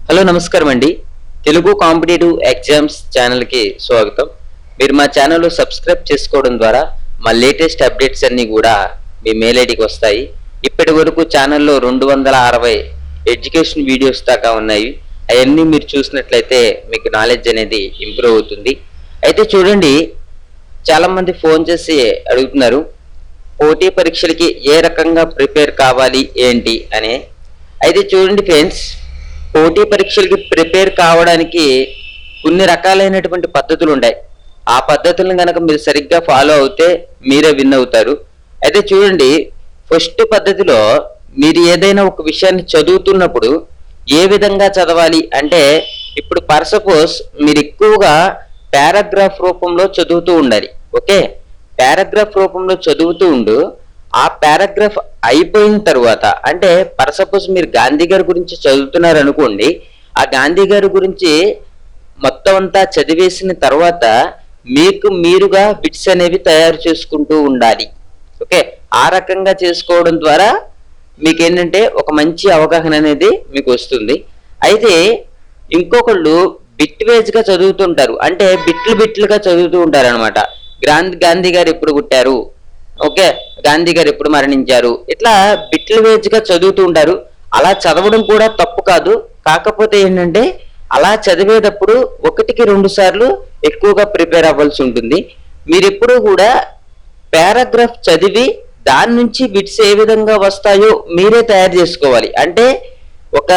Hello నమస్కారం అండి. Telugu competitive exams ఛానల్కి స్వాగతం. మీరు మా ఛానల్లో సబ్స్క్రైబ్ చేసుకోవడం ద్వారా మా లేటెస్ట్ అప్డేట్స్ అన్నీ కూడా మీ మెయిల్ ఐడికి వస్తాయి. ఇప్పటి వరకు ఛానల్లో 260 ఎడ్యుకేషన్ వీడియోస్ దాకా ఉన్నాయి. అవన్నీ మీరు చూసినట్లయితే మీకు నాలెడ్జ్ అనేది ఇంప్రూవ్ అవుతుంది. అయితే చూడండి, చాలామంది ఫోన్ చేసి అడుగుతున్నారు పోటీ పరీక్షలకి ఏ రకంగా ప్రిపేర్ కావాలి ఏంటి అని. అయితే చూడండి ఫ్రెండ్స్, పోటీ పరీక్షలకి ప్రిపేర్ కావడానికి కొన్ని రకాలైనటువంటి పద్ధతులు ఉన్నాయి. ఆ పద్ధతులను కనుక మీరు సరిగ్గా ఫాలో అవుతే మీరే విన్ అవుతారు. అయితే చూడండి, ఫస్ట్ పద్ధతిలో మీరు ఏదైనా ఒక విషయాన్ని చదువుతున్నప్పుడు ఏ విధంగా చదవాలి అంటే, ఇప్పుడు ఫర్ సపోజ్ మీరు ఎక్కువగా పారాగ్రాఫ్ రూపంలో చదువుతూ ఉండాలి. ఓకే, పారాగ్రాఫ్ రూపంలో చదువుతూ ఉండు. ఆ పారాగ్రాఫ్ అయిపోయిన తర్వాత, అంటే ఫర్ సపోజ్ మీరు గాంధీ గారి గురించి చదువుతున్నారు అనుకోండి, ఆ గాంధీ గారి గురించి మొత్తం అంతా చదివేసిన తర్వాత మీకు మీరుగా బిట్స్ అనేవి తయారు చేసుకుంటూ ఉండాలి. ఓకే, ఆ రకంగా చేసుకోవడం ద్వారా మీకు ఏంటంటే ఒక మంచి అవగాహన అనేది మీకు వస్తుంది. అయితే ఇంకొకళ్ళు బిట్ వేజ్ గా చదువుతుంటారు, అంటే బిట్లుగా చదువుతూ ఉంటారు అనమాట. గాంధీ గారు ఎప్పుడు పుట్టారు, ఓకే, గాంధీ గారు ఎప్పుడు మరణించారు, ఇట్లా బిట్లు వేజ్గా చదువుతూ ఉంటారు. అలా చదవడం కూడా తప్పు కాదు. కాకపోతే ఏంటంటే అలా చదివేటప్పుడు 1-2 సార్లు ఎక్కువగా ప్రిపేర్ అవ్వాల్సి ఉంటుంది. మీరు ఎప్పుడూ కూడా పారాగ్రాఫ్ చదివి దాని నుంచి బిట్స్ ఏ విధంగా వస్తాయో మీరే తయారు చేసుకోవాలి. అంటే ఒక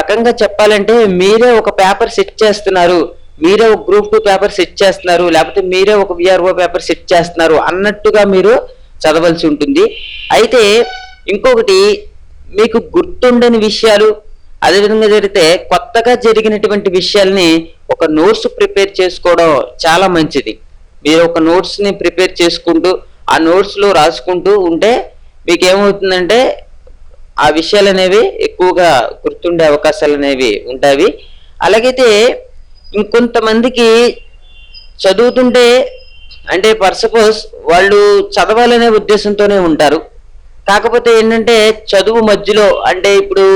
రకంగా చెప్పాలంటే మీరే ఒక పేపర్ సెట్ చేస్తున్నారు, మీరే ఒక గ్రూప్ 2 పేపర్ సెట్ చేస్తున్నారు, లేకపోతే మీరే ఒక విఆర్ఓ పేపర్ సెట్ చేస్తున్నారు అన్నట్టుగా మీరు చదవాల్సి ఉంటుంది. అయితే ఇంకొకటి, మీకు గుర్తుండని విషయాలు అదేవిధంగా జరిగితే కొత్తగా జరిగినటువంటి విషయాల్ని ఒక నోట్స్ ప్రిపేర్ చేసుకోవడం చాలా మంచిది. మీరు ఒక నోట్స్ని ప్రిపేర్ చేసుకుంటూ ఆ నోట్స్లో రాసుకుంటూ ఉంటే మీకు ఏమవుతుందంటే ఆ విషయాలు అనేవి ఎక్కువగా గుర్తుండే అవకాశాలు అనేవి ఉంటాయి. అలాగైతే ఇంకొంతమందికి చదువుతుంటే, అంటే ఫర్ సపోజ్ వాళ్ళు చదవాలనే ఉద్దేశంతోనే ఉంటారు. కాకపోతే ఏంటంటే చదువు మధ్యలో, అంటే ఇప్పుడు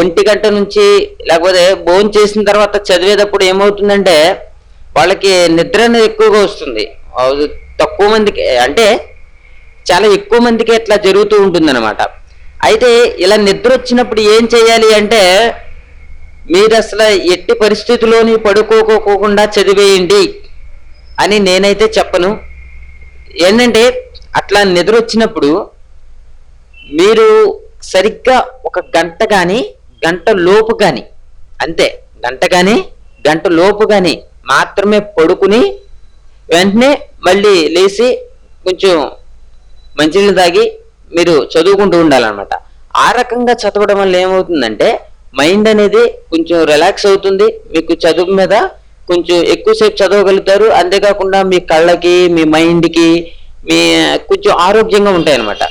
1 గంట నుంచి లేకపోతే భోజనం చేసిన తర్వాత చదివేటప్పుడు ఏమవుతుందంటే వాళ్ళకి నిద్ర అనేది ఎక్కువగా వస్తుంది. తక్కువ మందికి, అంటే చాలా ఎక్కువ మందికి ఇట్లా జరుగుతూ ఉంటుందన్నమాట. అయితే ఇలా నిద్ర వచ్చినప్పుడు ఏం చేయాలి అంటే, మీరు అసలు ఎట్టి పరిస్థితుల్లోని పడుకోకుండా చదివేయండి అని నేనైతే చెప్పను. ఏంటంటే అట్లా నిద్ర వచ్చినప్పుడు మీరు సరిగ్గా 1 గంట కానీ గంట లోపు కానీ, అంతే, గంట కానీ గంట లోపు కానీ మాత్రమే పడుకుని వెంటనే మళ్ళీ లేచి కొంచెం మంచినీళ్ళు తాగి మీరు చదువుకుంటూ ఉండాలన్నమాట. ఆ రకంగా చదవడం వల్ల ఏమవుతుందంటే మైండ్ అనేది కొంచెం రిలాక్స్ అవుతుంది, మీకు చదువు మీద కొంచెం ఎక్కువసేపు చదవగలుగుతారు. అంతేకాకుండా మీ కళ్ళకి, మీ మైండ్కి, మీ కొంచెం ఆరోగ్యంగా ఉంటాయన్నమాట.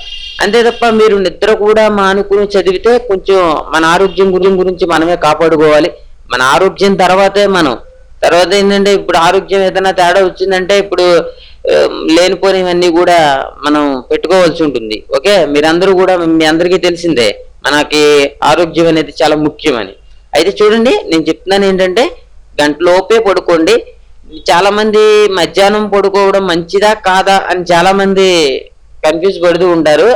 అంతే తప్ప మీరు నిద్ర కూడా మానుకుని చదివితే కొంచెం మన ఆరోగ్యం గురించి మనమే కాపాడుకోవాలి. మన ఆరోగ్యం తర్వాత ఏంటంటే, ఇప్పుడు ఆరోగ్యం ఏదైనా తేడా వచ్చిందంటే ఇప్పుడు లేనిపోనివన్నీ కూడా మనం పెట్టుకోవాల్సి ఉంటుంది. ఓకే, మీరందరూ కూడా, మీ అందరికీ తెలిసిందే మనకి ఆరోగ్యం అనేది చాలా ముఖ్యమని. అయితే చూడండి, నేను చెప్తున్నాను ఏంటంటే గంటలోపే పడుకోండి. చాలా మంది మధ్యాహ్నం పడుకోవడం మంచిదా కాదా అని చాలా మంది కన్ఫ్యూజ్ పడుతూ ఉంటారు.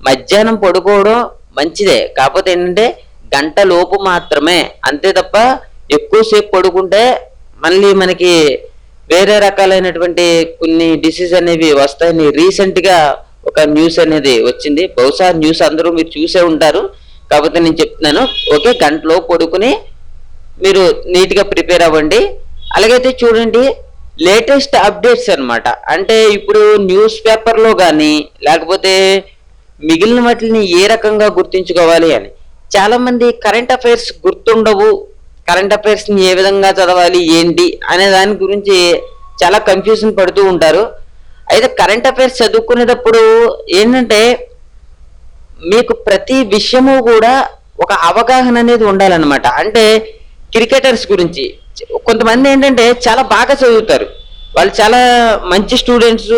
మధ్యాహ్నం పడుకోవడం మంచిదే, కాకపోతే ఏంటంటే గంట లోపు మాత్రమే, అంతే తప్ప ఎక్కువసేపు పడుకుంటే మళ్ళీ మనకి వేరే రకాలైనటువంటి కొన్ని డిసీజ్ అనేవి వస్తాయని రీసెంట్ గా ఒక న్యూస్ అనేది వచ్చింది. బహుశా న్యూస్ అందరూ మీరు చూసే ఉంటారు, కాకపోతే నేను చెప్తున్నాను. ఓకే, గంటలో పడుకుని మీరు నీట్గా ప్రిపేర్ అవ్వండి. అలాగైతే చూడండి, లేటెస్ట్ అప్డేట్స్ అనమాట. అంటే ఇప్పుడు న్యూస్ పేపర్లో కానీ లేకపోతే మిగిలిన వాటిని ఏ రకంగా గుర్తించుకోవాలి అని. చాలా మంది కరెంట్ అఫైర్స్ గుర్తుండవు, కరెంట్ అఫైర్స్ని ఏ విధంగా చదవాలి ఏంటి అనే దాని గురించి చాలా కన్ఫ్యూజన్ పడుతూ ఉంటారు. అయితే కరెంట్ అఫైర్స్ చదువుకునేటప్పుడు ఏంటంటే మీకు ప్రతి విషయము కూడా ఒక అవగాహన అనేది ఉండాలన్నమాట. అంటే క్రికెటర్స్ గురించి కొంతమంది ఏంటంటే చాలా బాగా చదువుతారు, వాళ్ళు చాలా మంచి స్టూడెంట్స్,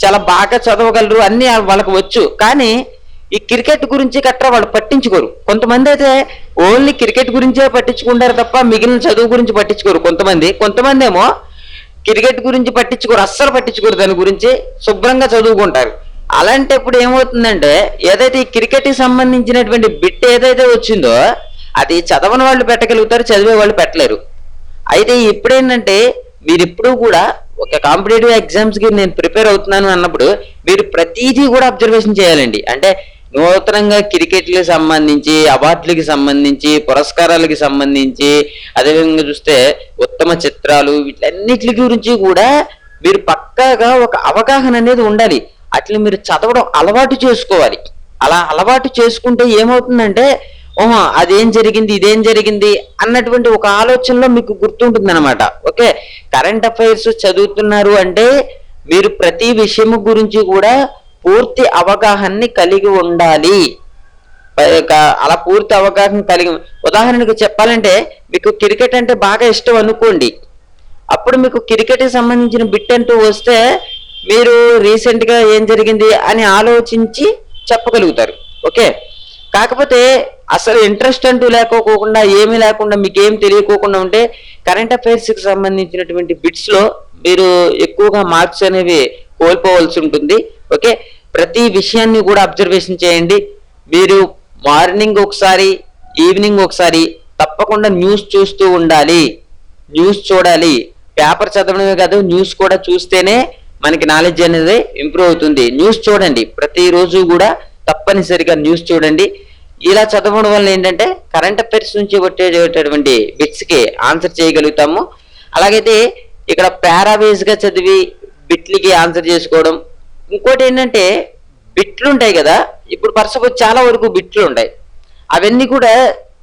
చాలా బాగా చదవగలరు, అన్నీ వాళ్ళకి వచ్చు. కానీ ఈ క్రికెట్ గురించి గట్రా వాళ్ళు పట్టించుకోరు. కొంతమంది అయితే ఓన్లీ క్రికెట్ గురించే పట్టించుకుంటారు తప్ప మిగిలిన చదువు గురించి పట్టించుకోరు కొంతమంది ఏమో క్రికెట్ గురించి పట్టించుకోరు, అస్సలు పట్టించుకోరు, దాని గురించి శుభ్రంగా చదువుకుంటారు. అలాంటప్పుడు ఏమవుతుందంటే ఏదైతే ఈ క్రికెట్కి సంబంధించినటువంటి బిట్ ఏదైతే వచ్చిందో అది చదవని వాళ్ళు పెట్టగలుగుతారు, చదివే వాళ్ళు పెట్టలేరు. అయితే ఇప్పుడేంటంటే మీరు ఎప్పుడూ కూడా ఒక కాంపిటేటివ్ ఎగ్జామ్స్కి నేను ప్రిపేర్ అవుతున్నాను అన్నప్పుడు మీరు ప్రతిదీ కూడా అబ్జర్వేషన్ చేయాలండి. అంటే నూతనంగా క్రికెట్కి సంబంధించి, అవార్డులకి సంబంధించి, పురస్కారాలకి సంబంధించి, అదేవిధంగా చూస్తే ఉత్తమ చిత్రాలు, వీటన్నిటి గురించి కూడా మీరు పక్కాగా ఒక అవగాహన అనేది ఉండాలి. అట్లా మీరు చదవడం అలవాటు చేసుకోవాలి. అలా అలవాటు చేసుకుంటే ఏమవుతుందంటే ఓహో అదేం జరిగింది ఇదేం జరిగింది అన్నటువంటి ఒక ఆలోచనలో మీకు గుర్తుంటుంది అనమాట. ఓకే, కరెంట్ అఫైర్స్ చదువుతున్నారు అంటే మీరు ప్రతి విషయం గురించి కూడా పూర్తి అవగాహనని కలిగి ఉండాలి. అలా పూర్తి అవగాహన కలిగి, ఉదాహరణకు చెప్పాలంటే మీకు క్రికెట్ అంటే బాగా ఇష్టం అనుకోండి, అప్పుడు మీకు క్రికెట్కి సంబంధించిన బిట్ అంటూ వస్తే మీరు రీసెంట్గా ఏం జరిగింది అని ఆలోచించి చెప్పగలుగుతారు. ఓకే, కాకపోతే అసలు ఇంట్రెస్ట్ అంటూ లేకోకుండా ఏమీ లేకుండా మీకు ఏం తెలియకోకుండా ఉంటే కరెంట్ అఫైర్స్కి సంబంధించినటువంటి బిట్స్లో మీరు ఎక్కువగా మార్క్స్ అనేవి కోల్పోవలసి ఉంటుంది. ఓకే, ప్రతి విషయాన్ని కూడా అబ్జర్వేషన్ చేయండి. మీరు మార్నింగ్ ఒకసారి, ఈవినింగ్ ఒకసారి తప్పకుండా న్యూస్ చూస్తూ ఉండాలి. న్యూస్ చూడాలి, పేపర్ చదవడమే కాదు న్యూస్ కూడా చూస్తేనే మనకి నాలెడ్జ్ అనేది ఇంప్రూవ్ అవుతుంది. న్యూస్ చూడండి, ప్రతిరోజు కూడా తప్పనిసరిగా న్యూస్ చూడండి. ఇలా చదవడం వల్ల ఏంటంటే కరెంట్ అఫైర్స్ నుంచి వచ్చేటటువంటి బిట్స్కి ఆన్సర్ చేయగలుగుతాము. అలాగైతే ఇక్కడ పారాబేస్గా చదివి బిట్లకి ఆన్సర్ చేసుకోవడం. ఇంకోటి ఏంటంటే బిట్లు ఉంటాయి కదా, ఇప్పుడు పర్సపోజ్ చాలా వరకు బిట్లు ఉంటాయి, అవన్నీ కూడా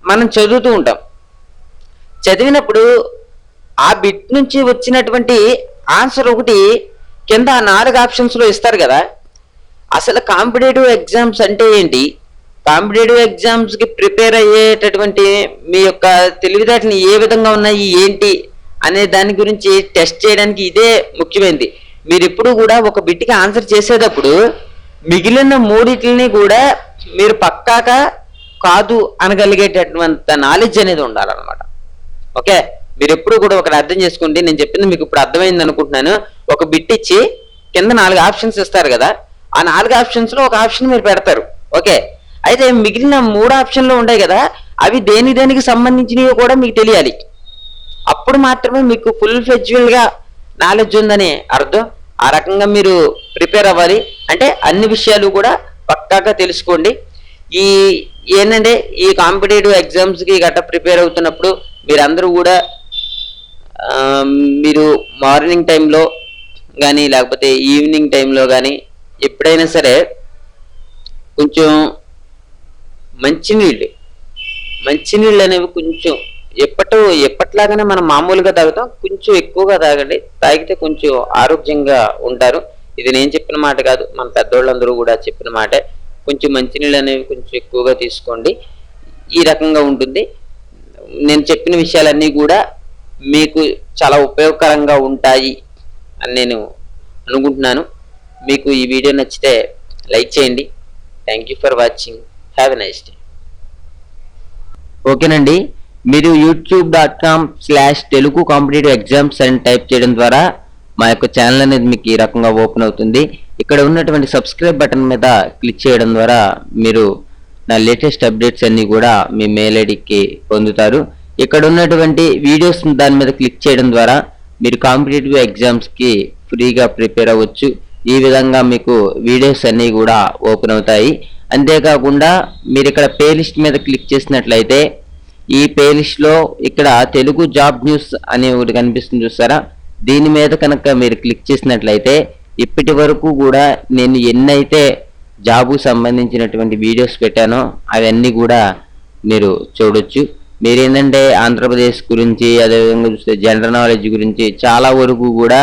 మనం చదువుతూ ఉంటాం. చదివినప్పుడు ఆ బిట్ నుంచి వచ్చినటువంటి ఆన్సర్ ఒకటి కింద 4 ఆప్షన్స్లో ఇస్తారు కదా. అసలు కాంపిటేటివ్ ఎగ్జామ్స్ అంటే ఏంటి, కాంపిటేటివ్ ఎగ్జామ్స్కి ప్రిపేర్ అయ్యేటటువంటి మీ యొక్క తెలివితేటలు ఏ విధంగా ఉన్నాయి ఏంటి అనే దాని గురించి టెస్ట్ చేయడానికి ఇదే ముఖ్యమైనది. మీరు ఎప్పుడు కూడా ఒక బిట్కి ఆన్సర్ చేసేటప్పుడు మిగిలిన 3 కూడా మీరు పక్కాగా కాదు అనగలిగేటటువంటి నాలెడ్జ్ అనేది ఉండాలన్నమాట. ఓకే, మీరు ఎప్పుడు కూడా ఒకటి అర్థం చేసుకోండి. నేను చెప్పింది మీకు ఇప్పుడు అర్థమైంది అనుకుంటున్నాను. ఒక బిట్ ఇచ్చి కింద 4 ఆప్షన్స్ ఇస్తారు కదా, ఆ 4 ఆప్షన్స్లో ఒక ఆప్షన్ మీరు పెడతారు. ఓకే, అయితే మిగిలిన 3 ఆప్షన్లు ఉంటాయి కదా, అవి దేనికి సంబంధించినవి కూడా మీకు తెలియాలి. అప్పుడు మాత్రమే మీకు ఫుల్ ఫ్లెడ్జ్డ్గా నాలెడ్జ్ ఉందని అర్థం. ఆ రకంగా మీరు ప్రిపేర్ అవ్వాలి. అంటే అన్ని విషయాలు కూడా పక్కాగా తెలుసుకోండి. ఏంటంటే ఈ కాంపిటేటివ్ ఎగ్జామ్స్కి గట్రా ప్రిపేర్ అవుతున్నప్పుడు మీరందరూ కూడా మీరు మార్నింగ్ టైంలో కానీ లేకపోతే ఈవినింగ్ టైంలో కానీ ఎప్పుడైనా సరే కొంచెం మంచినీళ్ళు అనేవి కొంచెం ఎప్పట్లాగానే మనం మామూలుగా తాగుతాం, కొంచెం ఎక్కువగా తాగండి. తాగితే కొంచెం ఆరోగ్యంగా ఉంటారు. ఇది నేను చెప్పిన మాట కాదు, మన పెద్దోళ్ళందరూ కూడా చెప్పిన మాటే. కొంచెం మంచినీళ్ళు అనేవి కొంచెం ఎక్కువగా తీసుకోండి. ఈ రకంగా ఉంటుంది. నేను చెప్పిన విషయాలన్నీ కూడా మీకు చాలా ఉపయోగకరంగా ఉంటాయి అని నేను అనుకుంటున్నాను. మీకు ఈ వీడియో నచ్చితే లైక్ చేయండి. Thank you for watching. Have a nice day. ఓకేనండి, మీరు youtube.com/telugu competitive exams అని టైప్ చేయడం ద్వారా మా యొక్క ఛానల్ అనేది మీకు ఈ రకంగా ఓపెన్ అవుతుంది. ఇక్కడ ఉన్నటువంటి సబ్స్క్రైబ్ బటన్ మీద క్లిక్ చేయడం ద్వారా మీరు నా లేటెస్ట్ అప్డేట్స్ అన్నీ కూడా మీ మెయిల్ ఐడికి పొందుతారు. ఇక్కడ ఉన్నటువంటి వీడియోస్ దాని మీద క్లిక్ చేయడం ద్వారా మీరు కాంపిటేటివ్ ఎగ్జామ్స్కి ఫ్రీగా ప్రిపేర్ అవ్వచ్చు. ఈ విధంగా మీకు వీడియోస్ అన్నీ కూడా ఓపెన్ అవుతాయి. అంతేకాకుండా మీరు ఇక్కడ ప్లేలిస్ట్ మీద క్లిక్ చేసినట్లయితే ఈ ప్లేలిస్ట్లో ఇక్కడ తెలుగు జాబ్ న్యూస్ అనే ఒకటి కనిపిస్తుంది చూస్తారా, దీని మీద కనుక మీరు క్లిక్ చేసినట్లయితే ఇప్పటి వరకు కూడా నేను ఎన్నైతే జాబు సంబంధించినటువంటి వీడియోస్ పెట్టానో అవన్నీ కూడా మీరు చూడొచ్చు. మీరేంటంటే ఆంధ్రప్రదేశ్ గురించి, అదేవిధంగా చూస్తే జనరల్ నాలెడ్జ్ గురించి చాలా వరకు కూడా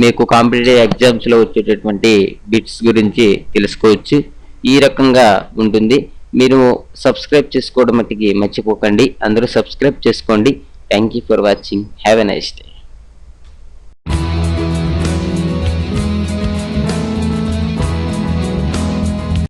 మీకు కాంపిటేటివ్ ఎగ్జామ్స్లో వచ్చేటటువంటి బిట్స్ గురించి తెలుసుకోవచ్చు. ఈ రకంగా ఉంటుంది. మీరు సబ్స్క్రైబ్ చేసుకోవడం మట్టికి మర్చిపోకండి. అందరూ సబ్స్క్రైబ్ చేసుకోండి. Thank you for watching. Have a nice day.